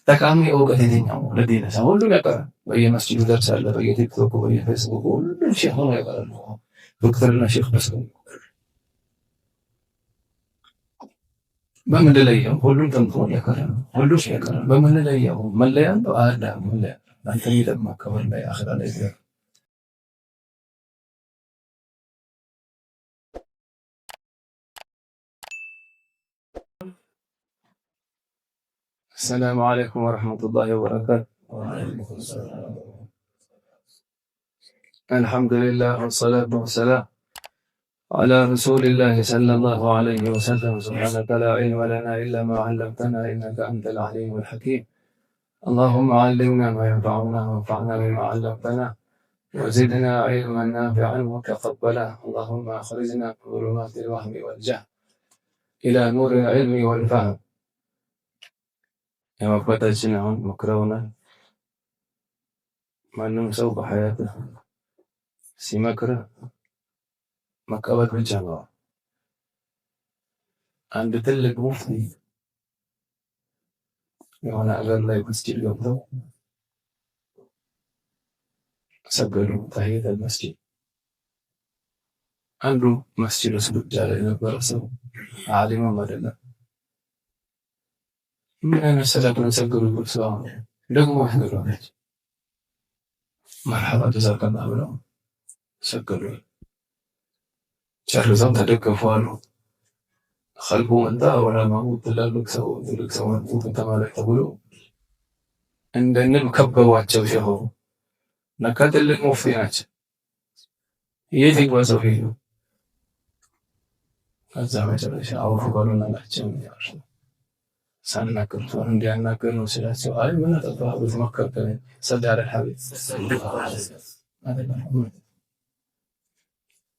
ጠቃሚ እውቀት የትኛው ለዲን ሰው ሁሉም ያቀራል። በየመስጂዱ ደርሳለ፣ በየቲክቶኩ፣ በየፌስቡኩ ሁሉም ሼህ ሆኖ ያቀራል። ዶክተርና ሼህ በስ በምን ለየው? ሁሉም ተምቶ ያቀራል። ሁሉም ያቀራል። በምን ለየው? መለያ ነው አላ መለያ አንተ ይደማ ከበር ላይ አኺራ ላይ ይዘር السلام عليكم ورحمة الله وبركاته. وعليكم السلام. الحمد لله والصلاة والسلام على رسول الله صلى الله عليه وسلم. سبحانك لا علم لنا إلا ما علمتنا إنك أنت العليم الحكيم. اللهم علمنا ما ينفعنا وانفعنا بما علمتنا وزدنا علما نافعا متقبلا. اللهم أخرجنا من ظلمات الوهم والجهل إلى نور العلم والفهم. የአባታችን አሁን መክረውናል። ማንም ሰው በሐያትህ ሲመክርህ መቀበል ብቻ ነው። አንድ ትልቅ ሙፍቲ የሆነ አገር ላይ መስጂድ ገብተው ሰገዱ ተሂየተል መስጂድ። አንዱ መስጂድ ውስጥ ብቻ ላይ የነበረ ሰው ዓሊምም አይደለም ምን አይነት ሰላት ነው ሰገዱ ሰው ደግሞ ያገራለች መርሐባ ተዛቀና ብለው ሰገዱ። ጨርሰው ተደገፉ አሉ። ኸልቡ መጣ ዑለማው ትልቅ ሰው ተማለክ ተብሎ እንደንም ከበቧቸው። ሸሆ ነካ ትልቅ ሙፍቲ ናቸው። የት ይጓዘው ሄዱ። ከዛ መጨረሻ አውፉ ባሉና ናቸው ሳናገር ሰው እንዲያናገር ነው ስላቸው፣ አይ ምን አጠፋህ ብትመከር ሰዳረ ሐቢብ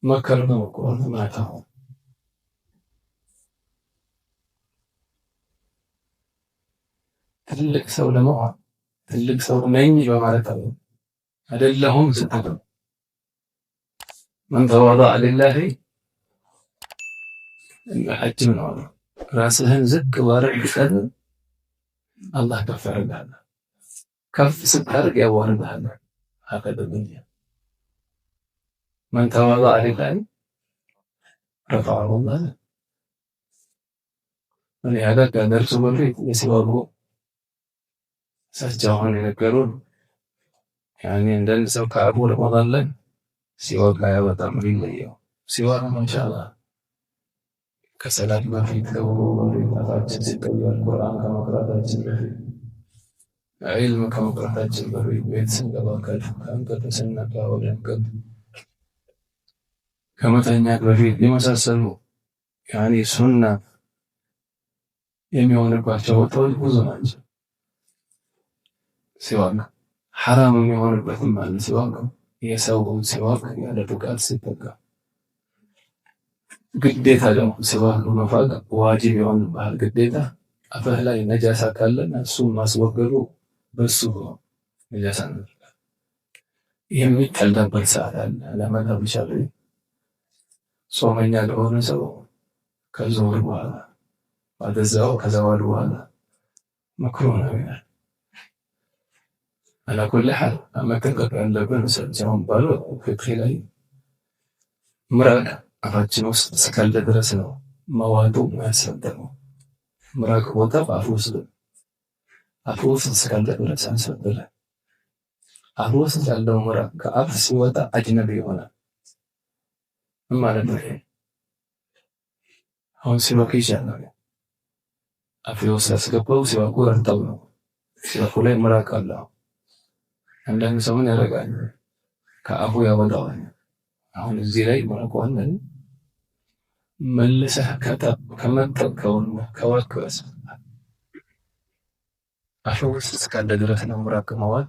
መከር ነው እኮ ማታው ትልቅ ሰው ለመሆን ትልቅ ሰው ነኝ በማለት አይደለሁም ስትል من تواضع لله حجم ነው ራስህን ዝቅ ባረግ ሰድ አላህ ከፍ ያደርግሃል። ከፍ ስታደርግ ያዋርድሃል። አቀደብኝ من تواضع لله رفعه الله። ولهذا كان درس በፊት የሲዋጉ እሳቸውን የነገሩን ያኔ እንደን ሰው ከአቡ ረመዳን ላይ ሲዋግ አያወጣም ይለየው ሲዋግ ማሻአላህ ከሰላት በፊት ከወጣታችን ሲቀየር ቁርአን ከመቅራታችን በፊት ዒልም ከመቅራታችን በፊት ቤት ስንገባ ከእንቅልፍ ስንነቃ ወደ እንቅልፍ ከመተኛት በፊት የመሳሰሉ ያኔ ሱና የሚሆንባቸው ቦታዎች ብዙ ናቸው። ሲዋግ ሐራም የሚሆንበትም አለ። ሲዋግ የሰው ሲዋግ ያለ ፍቃድ ሲጠቀም ግዴታ ደግሞ ሲዋግ መፋቅ ዋጅብ የሆነብሃል ግዴታ። አፍህ ላይ ነጃሳ ካለና እሱን ማስወገዱ በሱ ነጃሳ ነው የሚጠላበት ሰዓት አለ። ለመናብ ይቻላል። ጾመኛ ለሆነ ሰው ከዙሁር በኋላ ወደዛው ከዘዋል በኋላ መክሩህ ነው ይላል። على كل حال መጠንቀቅ ያለብን ሰውን ባሉ ፍቅህ ላይ ምራቅ አፋችን ውስጥ እስካለ ድረስ ነው መዋጡ ያስፈልገው። ምራቅ ቦታ በአፍ ውስጥ እስካለ ድረስ ያስፈልጋል። አፍ ውስጥ ያለው ምራቅ ከአፍ ሲወጣ አጅነቢ ይሆናል ማለት ነው። አሁን ሲወክ ይሻላል። አፍ ውስጥ ያስገባው ሲወኩ ረጠብ ነው። ሲወኩ ላይ ምራቅ አለው። አንዳንድ ሰው ምን ያደርጋል? ከአፉ ያወጣዋል። አሁን እዚህ ላይ ምራቁን መልሰህ ከመጠቀውና ከወከስ አፉ ውስጥ እስካለ ድረስ ነው ምራቅ መዋል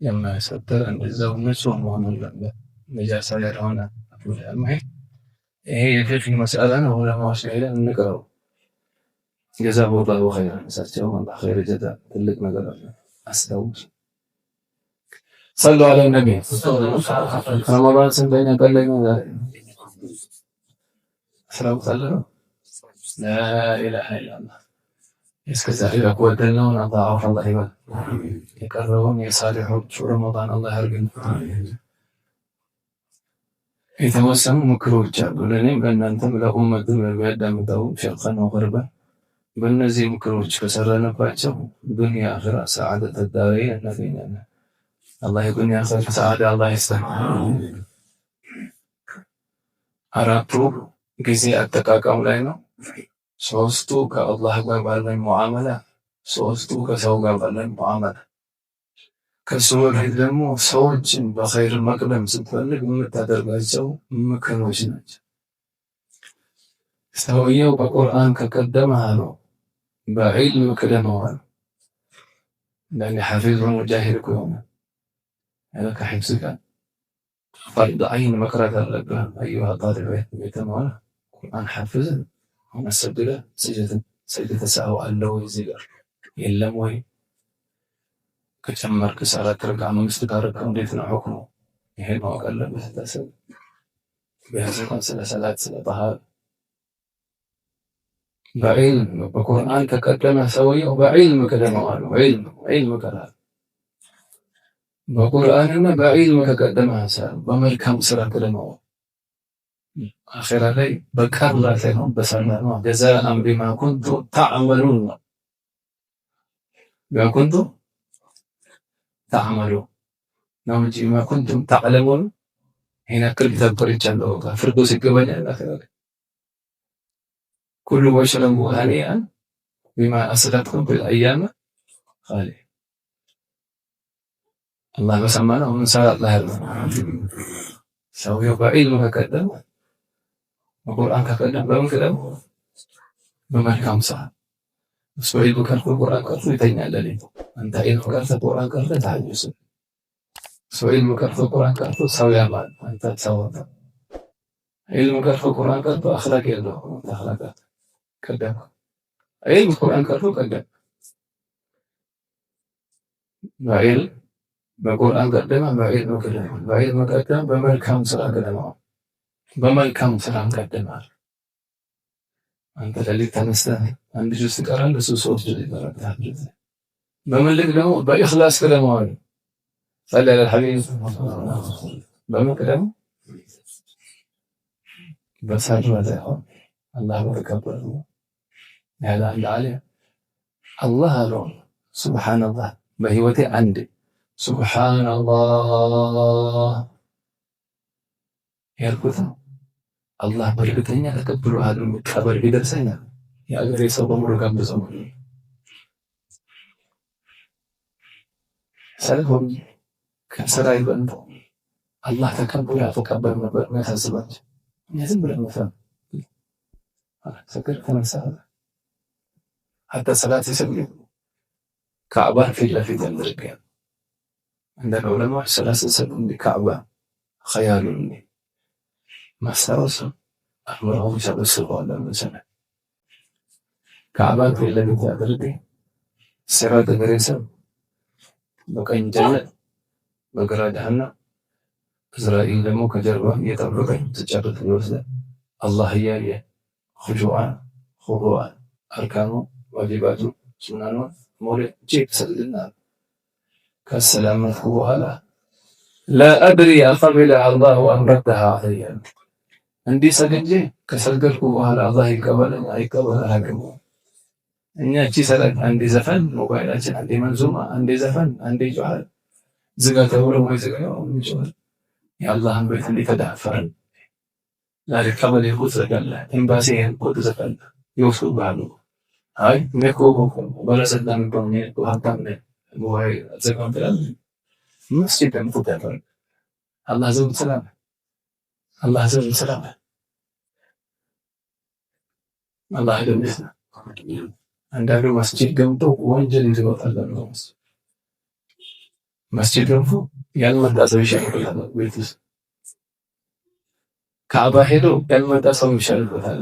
የማያሰጥር። እንደዛው ንጹህ መሆን አለበት። ነጃሳ ያልሆነ አፉ ላይ ይሄ የፊቅህ መስአላ ነው። ዑለማዎች ላይ እንቀረው ጀዛሁላሁ ኸይረን እሳቸው አላህ ኸይር ጀዛ ትልቅ ነገር አለ። አስተውል صلوا على النبي رمضان سنتين قال لي ماذا سلام صلوا لا إله إلا الله እስከዛሬ ያጎደልነውን አላህ ይበል። የቀረውን የሳሊሖቹ ረመዳን አላህ ያርግልን። የተወሰኑ ምክሮች አሉ ለእኔም ለእናንተም ለኡመትም ለሚያዳምጠው ሸርቀን ወገርበን። በእነዚህ ምክሮች ከሰራንባቸው ዱንያ አኺራ ሰዓደተ ዳረይን እናገኛለን። አላህ የዱንያ አኺራ ሰዓዳ አላህ ይስጠን። አራቱ ጊዜ አጠቃቀም ላይ ነው። ሶስቱ ከአላህ ጋር ባለን ሙዓመላ፣ ሶስቱ ከሰው ጋር ባለን ሙዓመላ። ከሱ በፊት ደግሞ ሰዎችን በኸይር መቅደም ስትፈልግ የምታደርጋቸው ምክሮች ናቸው። ሰውየው በቁርአን ከቀደመህ ነው በዒልም ቅደመዋል። ለእኔ ሐፊዝ ሙጃሂድ ከሆነ ከሒፍዝ ጋር ፈርድ ዐይን መቅራት አለብህ። አዩሃ ጣሊብ ዒልም የተማረ ቁርአን ሐፍዝን አሁን አሰግደህ ሰጅደተ ሰህው አለ ወይ እዚህ ጋር የለም ወይ? ከጨመርክ 4 ረክዓ 5 ካረከው እንዴት ነው ሑክሙ? ይሄ ማወቅ አለብህ። ስታስብ ቢያንስ እንኳን ስለ ሰላት ስለ ጠሃራ በዒልም በቁርአን ከቀደመ ሰውየው በዒልም ቅደመዋል። ዒልም ቀራል በቁርአንና በዒልም ከቀደመ በመልካም ስራ ቅደመዋል። አኺራ ላይ በቀራ ሳይሆን በሰራ ነው። ጀዛአን ቢማ ኩንቱም ተዕመሉን ነው። ቢማ ኩንቱም ተዕመሉን ነው እንጂ ቢማ ኩንቱም ተዕለሙን ይሄን ያክል ኪታብ ቆርጫለሁ ፍርዶስ ይገባኛል። አኺራ ላይ ኩሉ ወሽረቡ ሀኒአን ቢማ አስለፍቱም ፊል አያም ኻሊድ። አላህ በሰማነው እንሰራ አላህ ያርገን። ሰውየው በዒልም ከቀደመ በቁርአን ከቀደም በምን ቅደም? በመልካም ስራ። እሱ ዒልም ቀርቶ ቁርአን ቀርቶ ይተኛል ሌሊት። አንተ ዒልም ቀርተህ ቁርአን ቀርተህ ተሐጁስ። እሱ ዒልም ቀርቶ ቁርአን ቀርቶ ሰው ያማል፣ አንተ ሰው ዒልም ቀርቶ ቁርአን ቀርቶ አኽላቅ የለውም፣ አንተ አኽላቅ ቀደም። ዒልም ቁርአን ቀርቶ ቀደም በዒልም በቁርአን ቀደመ፣ በዒልም ቀደመ። በዒልም ቀደመ፣ በመልካም ስራ ቀደመ። በመልካም ስራ ቀደማል። አንተ ሌሊት ተነስተህ አንድ ጁዝ ትቀራለህ፣ እሱ 3 ጁዝ ይቀራል። በምን ልክ ደግሞ በኢኽላስ ቀደመዋል። ሰለ ዐለ ሐቢብ በምን ቀደመ? በሰራ ሳይሆን አላህ በተቀበለው ያለ አንድ ዓሊም አላህ አለው ሱብሓነላህ በህይወቴ አንድ ሱብሓነላህ ያልኩት አላህ በእርግጠኛ ተቀብሎሃል የሚቀበል ቢደርሰኛል የአገሬ ሰው በሙሉ ጋብዘው ሰለሆን ከስራ ይበልጥ አላህ ተቀብሎ ያልተቀበል ነበር የሚያሳስባቸው። ዝም ብለን መፈም ሰገድ ተነሳ ሐታ ሰላት ይሰግድ ካዕባን ፊት ለፊት ያደርጋል። እንደ ዑለማዎች ሰላት ሲሰግዱ ካዕባ ኸያሉን ማስታወስ አእምሮውን ይሰበስበዋል። ለምሳሌ ካዕባን ፊት ለፊት ያደርግ ሲራጥ ገሬሰብ በቀኝ ጀነት በግራ ጀሃነም እስራኤል ደግሞ ከጀርባ እየጠበቀኝ ትጨርቅ ይወስዳል። አላህ እያየ ኹሹዓን ኹዱዓን አርካኑ ዋጅባቱ ሱናኑ ሞሌ ቼክ ሰግድና ከሰላመትኩ በኋላ ላ አድሪ አቀቢለ አላሁ አም ረደሃ ዐለይየ እንዲህ ሰግጄ ከሰገድኩ በኋላ አላህ ይቀበለኝ አይቀበል አላውቅም። እኛ እቺ ሰላት አንዴ ዘፈን ሞባይላችን፣ አንዴ መንዙማ፣ አንዴ ዘፈን፣ አንዴ ጩኸት ዝጋ ተብሎ ወይ ዝጋ ነው የሚጮኸው። የአላህን ቤት እንዴት ተዳፈርን። ዛሬ ቀበሌ እኮ ትዘጋለህ፣ ኤምባሲ እኮ ትዘጋለህ፣ ይወስዱብሃል። አይ እኔ እኮ ባለስልጣን እኮ ነኝ እኮ ሀብታም ነኝ ሞባይል አትዘጋም ትላለህ። መስጂድ ደግሞ ትዳፈራለህ። አላህ ዘንድ ሰላም አላህ ዘንድ ሰላም አላህ ደምስ አንዳንዱ መስጂድ ገብቶ ወንጀል ይዘውታል። መስጂድ ገብቶ ያልመጣ ሰው ይሻልበታል። ቤት ውስጥ ካዕባ ሄዶ ያልመጣ ሰው ይሻልበታል።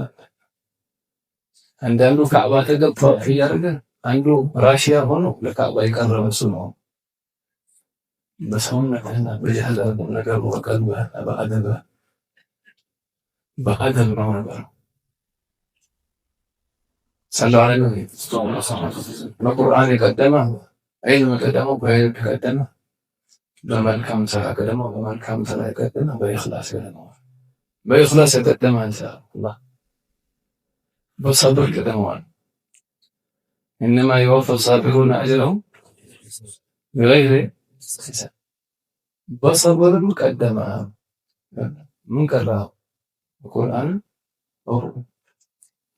አንዳንዱ ካዕባ ተገብቶ እያደረገ አንዱ ራሽያ ሆኖ ለካዕባ የቀረበ እሱ ነው። በሰውነትና በጀህል ነገር በቀልብህ በአደብ ነው ነገር صلوا على النبي. በቁርአን የቀደመ ዒልም የቀደመው በዒልም የቀደመ በመልካም ስራ የቀደመው በመልካም ስራ የቀደመ በኢኽላስ የቀደመው በኢኽላስ የቀደመ ኢንሻአላህ በሰብር የቀደመዋል። ኢነማ ዩወፋ ሳቢሩነ አጅረሁም ቢገይሪ ሒሳብ። በሰብር ቀደመ። ምን ቀራው? ቁርአን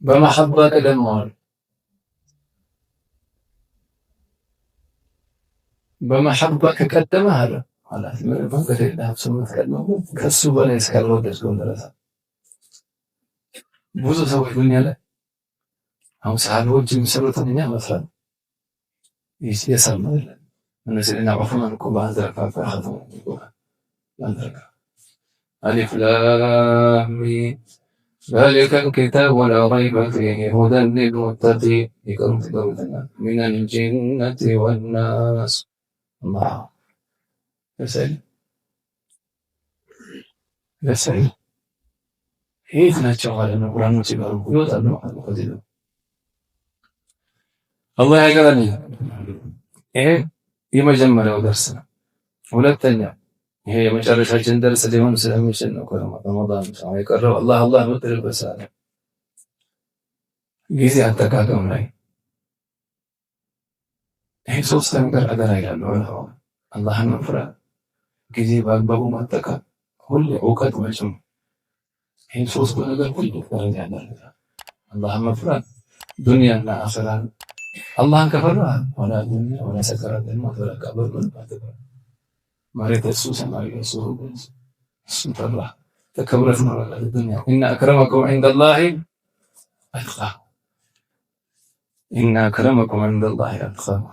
በመሐባ ቀደመዋል። በመሐባ ከቀደመ አለ ማለት ምን ከሌላ ስሜት ቀድመው ከሱ በላይ እስካልወደድከው ድረስ ብዙ ሰዎች ዱንያ ላይ አሁን ሰሃቦች የሚሰሩትን እኛ መስራት የሰማል እነዚህና ዑስማን እኮ በአንዘር ካፈራቱ በአንዘር አሊፍ ላም ሚም ذلك الكتاب لا ريب فيه هدى للمتقين من الجنة والناس. الله يسأل هيك نتشغل أن القرآن متبعه يوضع بمعنى قدير الله يقرأني إيه يمجمع له درسنا ولا التانية هي መጨረሻችን ደርስ ሊሆን ስለሚችል ነው። ረመዳን የቀረው አላህ ምጥል በሳለ ጊዜ አጠቃቀም ላይ ይሄ ሶስት ነገር አደራ ይላሉ። አላህን መፍራት፣ ጊዜ በአግባቡ መጠቀም፣ ሁሌ እውቀት መጭም። ይሄ ሶስቱ ነገር ሁሉ ደረጃ ያደርጋል። አላህን መፍራት ዱንያና አኺራን አላህን ከፈራ ወላ ዱንያ ወላ ሰከራት ወላ ቀብር መሬት እሱ ሰማይ እሱ እሱን ፈራ ተከብረት ነው ለዱንያ ኢነ አክረመኩም ዐንደላሂ አትቃኩም ኢነ አክረመኩም ዐንደላሂ አትቃኩም።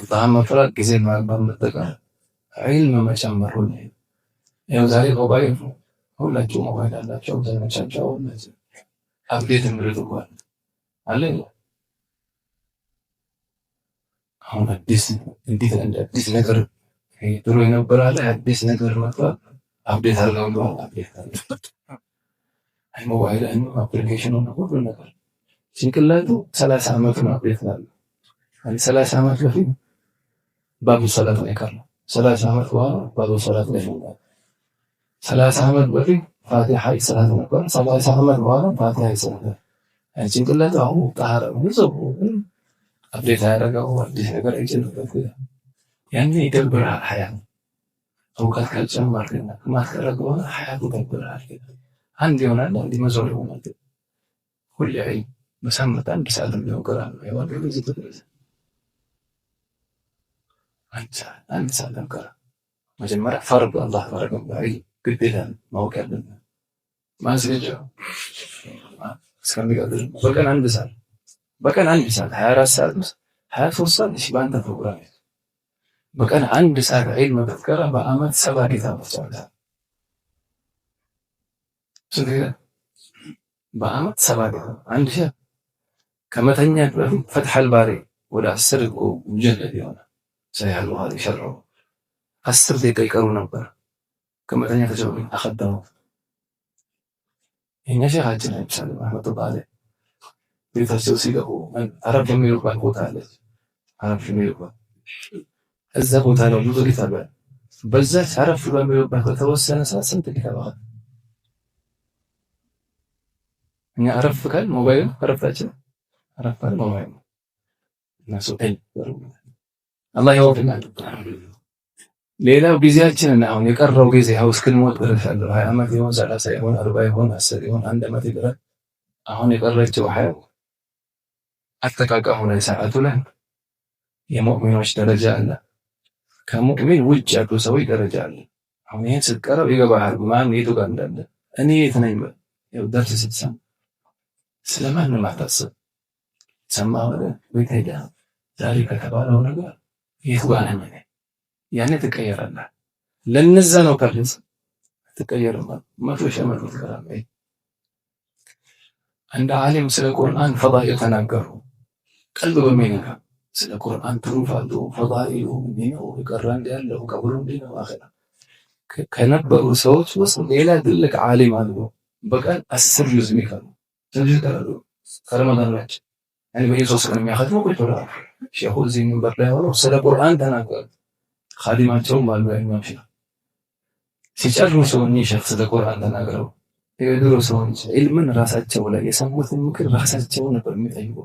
አላህን መፍራት፣ ጊዜን በአግባቡ መጠቀም፣ ዒልም መጨመር። ሁሌ ይኸው ዛሬ ሞባይል ሁላችሁ ሞባይል አላቸው ዘመቻቸው አፕዴት የሚሉት እንኳን አለ። አሁን አዲስ እንዴት እንደ አዲስ ነገር ድሮ የነበረ አለ አዲስ ነገር መጣ አፕዴት አድርገው ነው አፕዴት አይ ሞባይል አፕሊኬሽኑ ነው ሁሉ ነገር ጭንቅላቱ 30 ዓመት ነው አፕዴት አለ። 30 ዓመት በፊት ባቡ ሰላት ነው የቀረው። 30 ዓመት በኋላ ባቡ ሰላት ነው የቀረው። 30 ዓመት በፊት ፋቲሃ ይሰራል ነበር። 30 ዓመት በኋላ ፋቲሃ ይሰራል። ጭንቅላቱ አሁን ጣራ ብዙ አፕዴት ያደረገው አዲስ ነገር አይችልበት። ያኔ ይደብራል። ሀያት እውቀት ካልጨመርክና ማትቀረገው ሀያቱ ይደብራል። አንድ ይሆናል አንድ መዞር ይሆናል። ሁሌ በሳምንት አንድ ሰዓት ነው ቀራል ይዋል በዚህ ተደረሰ አንድ ሰዓት ነው ቀራ መጀመሪያ ፈርድ አላህ ፈረደው ባይ ግዴታ ማወቅ ያለብን ማስረጃ እስከሚቀጥል በቀን አንድ ሰዓት 24 ሰዓት 23 ሰዓት እሺ ባንተ ፕሮግራም በቀን አንድ ሰዓት ዒልም ብትቀራ በአመት 7 ኪታብ ትጨርሳለህ። ስለዚህ በአመት 7 ኪታብ አንድ ሺህ ከመተኛት በፊት ፈትሐል ባሪ ወደ 10 ሙጀለድ ይሆናል። ሰሒህ አልቡኻሪ ሸርሑ 10 ደቂቃ ይቀሩ ነበር ከመተኛት ተጀምሮ አኸደመው የእኛ ሼኻችን አይቻል ረህመቱላህ ዐለይህ ቤታቸው ሲገቡ አረብ የሚሉባት ቦታ አለች። አረብ የሚሉባት እዛ ቦታ ነው ብዙ ኪታብ አለ። በዛች አረብ በሚሉባት በተወሰነ ሰዓት ስንት ኪታብ አለ። እኛ አረፍ ካል ሞባይል አረፍታችን አረፍ ካል ሞባይል እናሱ አላህ ይወፍቀናል። ሌላው ጊዜያችንን አሁን የቀረው ጊዜ አሁን እስክንሞት ድረስ ያለው 20 ዓመት ይሆን 30 ይሆን 40 ይሆን 10 ይሆን 1 ዓመት ይደረግ አሁን የቀረችው ሀያት አጠቃቀሙ ላይ ሰዓቱ ላይ የሙእሚኖች ደረጃ አለ። ከሙእሚን ውጭ ያሉ ሰዎች ደረጃ አለ። አሁን ይሄን ስትቀረው ይገባሃል ማን የቱ ጋር እንዳለ። እኔ የት ነኝ ያው ደርስ ስትሰማ ስለማንም አታስብ። ሰማህ ወይ ታዲያ ዛሬ ከተባለው ነገር የቱ ጋር ነኝ ያኔ ትቀየራለህ። ለነዛ ነው ካልስ ትቀየራለህ። መቶ ሺህ ዓመት ትቀራለህ። አንድ ዓሊም ስለ ቁርአን ፈዳኢል ተናገሩ። ቀልብ በሚነካ ስለ ቁርአን ትሩፋቱ ፈዳኢሉ ነው ይቀራል ያለው ቀብሩ ነው አኺራ ከነበሩ ሰዎች ውስጥ ሌላ ትልቅ ዓሊም አሉ። በቀን 10 ጁዝ የሚቀሩ ስለዚህ ከረመዳን ውጭ በየሶስት ቀን የሚያኸትሙ ቁጭ ብለዋል። ሼኹ እዚህ ሚንበር ላይ ሆነው ስለ ቁርአን ተናገሩ። ኻዲማቸውም አሉ ኢማም ሼኽ ሲጨርሱ እኚህ ሼኽ ስለ ቁርአን ተናግረው የድሮ ሰዎች ዒልምን ራሳቸው ላይ የሰሙትን ምክር ራሳቸው ነበር የሚጠይቁ።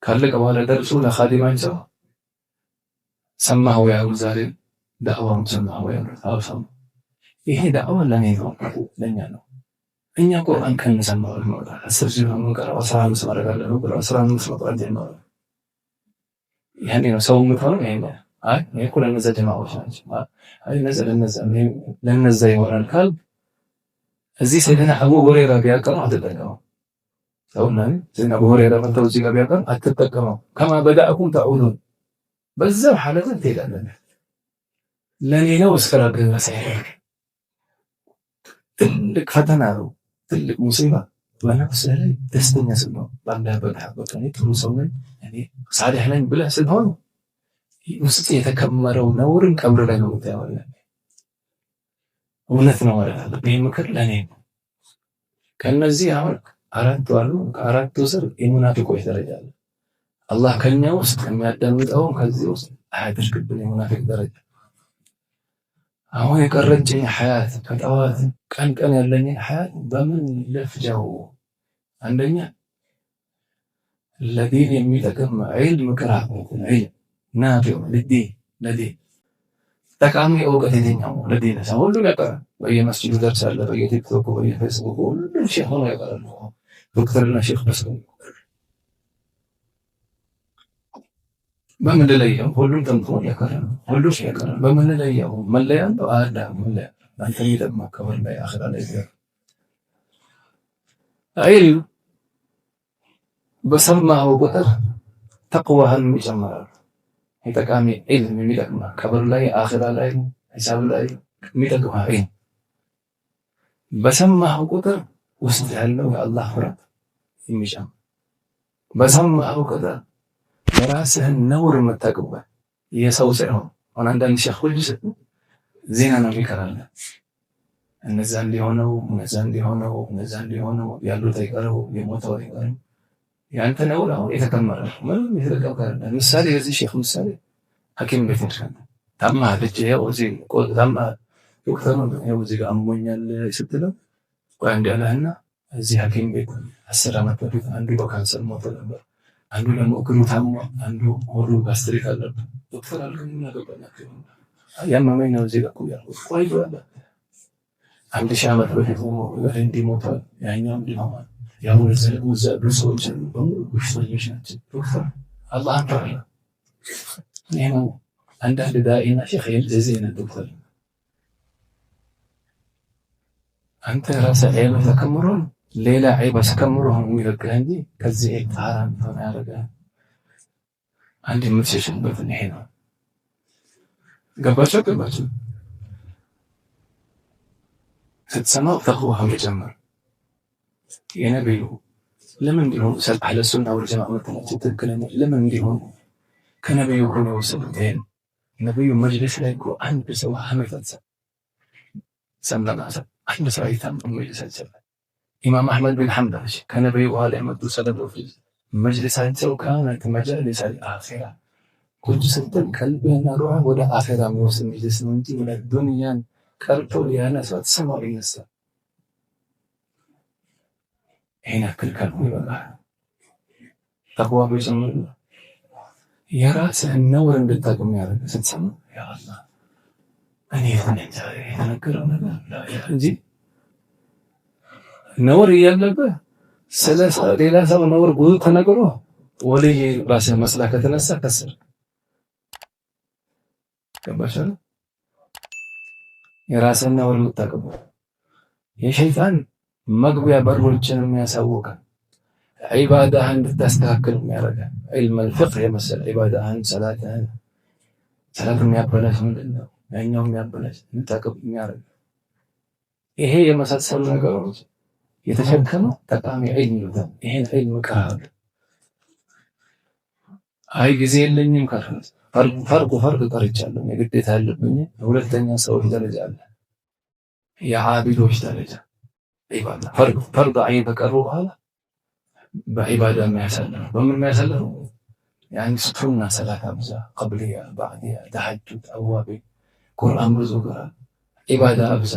ካለቀ በኋላ ደርሱ ለኻዲማቸው ሰማሁ ያሉ ዛሬ ዳዕዋውን ሰማሁ ያሉ አውሳም ይሄ ዳዕዋ ለኔ ነው ለኛ ነው። እኛ ቁርአን ከነሰማው ነው 10 ሺህ ነው ቀራው 15 ማድረግ አለብን ብለው 15 መቅራት ጀመሩ። ያኔ ነው ሰው ምታው ይሄ አይ እኮ ለነዛ ጀማዓዎች ናቸው አይ ለነዛ ይሆናል ካል እዚህ ሰይድና አቡ ሁረይራ ቢያቀርብ አትጠቀመው። ሰውና ሰይድና አቡ ሁረይራ መተው እዚህ ጋር ቢያቀርብ አትጠቀመው። ከማ በዳእኩም ተዑዱን በዛው ሐለተ ትሄዳለህ። ለኔ ነው እስከራገ ሳይሆን ትልቅ ፈተና ነው፣ ትልቅ ሙሲባ በነፍስ ላይ ደስተኛ ስለሆነ ባለበት ሐበቱ ነው ጥሩ ሰው ነኝ እኔ ሳሊህ ነኝ ብለህ ስለሆነ ውስጥ የተከመረው ነውርን ቀብር ላይ ነው የምታየው። እውነት ነው ማለት ነው። ይሄ ምክር ለኔ ነው። ከነዚህ አሁን አራቱ አሉ። ከአራቱ ስር የሙናፊቆች ደረጃ አለ። አላህ ከኛ ውስጥ የሚያዳምጠው ከዚህ ውስጥ አያድርግብን። የሙናፊቅ ደረጃ አሁን የቀረችኝ ሐያት ከጠዋት ቀን ቀን ያለኝ ሐያት በምን ለፍጃው? አንደኛ ለዲን የሚጠቅም ዒልም ቅራት ነው። ዒልም ናፊዕ ለዲን ጠቃሚ እውቀት የትኛው ለዲን ሰው ሁሉ ያቀራል። በየመስጂዱ ደርስ አለ፣ በየቲክቶክ በየፌስቡክ ሁሉም ሼኽ ሆኖ ያቀራል። ዶክተርና ሼኽ መስሎኝ በምን ለየው? ሁሉም ጠምቶ ያቀራል፣ ሁሉም ያቀራል። በምን ለየው? መለያ ነው አዳ መለያ አንተ ይደማ ከበር ላይ አኺራ ላይ ይያል ዒልም በሰማው ቁጥር ተቅዋህን ይጨምራል። ጠቃሚ ዒልም የሚጠቅማ ከበር ላይ አኺራ ላይ ሒሳብ ላይ የሚጠቅማ ዒልም በሰማው ቁጥር ውስጥ ያለው የአላህ ፍርሃት የሚጨምር በሰማው ቁጥር የራስህን ነውር የምታውቅበት የሰው ሳይሆን አሁን አንዳንድ ሼኾች ዜና ነው የሚቀራለ እነዛ እንዲሆነው ያሉት አይቀረው የሞተው አይቀረው ያንተ ነውር አሁን የተከመረ ምንም የተቀበረ ምሳሌ የዚህ ሼኽ ምሳሌ ሐኪም ቤት ይደርሳል። ታማ ልጅ ያው እዚህ ታማ ዶክተር ነው ያው እዚህ ጋር አሞኛል ስትለው ቆይ አንድ ያለህና እዚህ ሐኪም ቤት 10 ዓመት በፊት አንዱ በካንሰር ሞተ ነበር፣ አንዱ ደግሞ እግሩ ታሞ፣ አንዱ ሆዱ ጋስትሪክ አለበት። ዶክተር አልከኝ ያገባናቸው ያማመኝ ነው እዚህ ጋር ቆይ ብላ 1000 ዓመት በፊት እንዲሞታ ያኛው እንዲሞታ ያው ብዙ ሰዎች በሙሉ በሽተኞች ናቸው። ዶክተር አላህ አንተራ ነው አንዳንድ ዳኢና ሼኽ የዚህ ነው ዶክተር አንተ ራስህ ዒልም ተከምሮ ሌላ ዒባ ተከምሮ የሚለቅህ እንጂ ከዚህ ጣራን ነው ያደርጋል። አንድ የምትሸሽበት ይሄ ነው። ገባችሁ ስትሰማው ተቅዋህ መጨመር የነብዩ ለምን እንዲሆን አህለ ሱና ወል ጀማዓ መተናቸው ትክክለኛ ለምን እንዲሆን ከነብዩ ሆኖ ወሰዱት። ነብዩ መጅሊስ ላይ እኮ አንድ ሰው ሐመታት ሰምና አንድ ሰው አይታም መጅሊሳቸው ኢማም አህመድ ቢን ሐንበል ከነብዩ በኋላ የመጡ ሰለፎች መጅሊሳቸው ካነት መጃሊስ አልአኺራ ቁጭ ስትል ቀልብህና ሩህ ወደ አኺራ የሚወስድ መጅሊስ ነው እንጂ ወደ ዱንያን ቀርቶ ሊያነሳት ሰማው ይነሳል። ይሄን ያክል ካልኩ ይበቃል። ተቅዋ ቢጨምር የራስህን ነውር እንድታውቅ የሚያደርግ ስትሰማ ያ አላህ እኔ የተነገረው ነገር እንጂ ነውር እያለብህ ስለ ሌላ ሰው ነውር ብዙ ተነግሮ ወልይ ራስህ መስላ ከተነሳ ከስር ገባሻል። የራስህን ነውር የምታውቅበት የሸይጣን መግቢያ በሮችን የሚያሳውቅ ዒባዳህን እንድታስተካክል የሚያደርግ ዒልም አልፊቅህ የመሰለ ዒባዳህን ሰላት የሚያበላሽ ምንድን ነው ያኛው የሚያበላሽ እንድታውቅ የሚያደርግ ይሄ የመሳሰሉ ነገሮች የተሸከመ ጠቃሚ ዒልም ይሉታል። ይሄን ዒልም ቀራል። አይ ጊዜ የለኝም ካልክ ፈርቁ ቀርቻለሁ የግዴታ ያለብኝ ሁለተኛ ሰዎች ደረጃ አለ፣ የዓቢዶች ደረጃ ፈርድ አይን ከቀሩ በኋላ በዒባዳ የሚያሳልፈው በምን የሚያሳልፈው يعني ሱና ሰላት አብዛ፣ ቀብልያ፣ ባዕድያ፣ ተሐጁድ፣ አዋቤ፣ ቁርአን ብዙ ቅራ፣ ዒባዳ አብዛ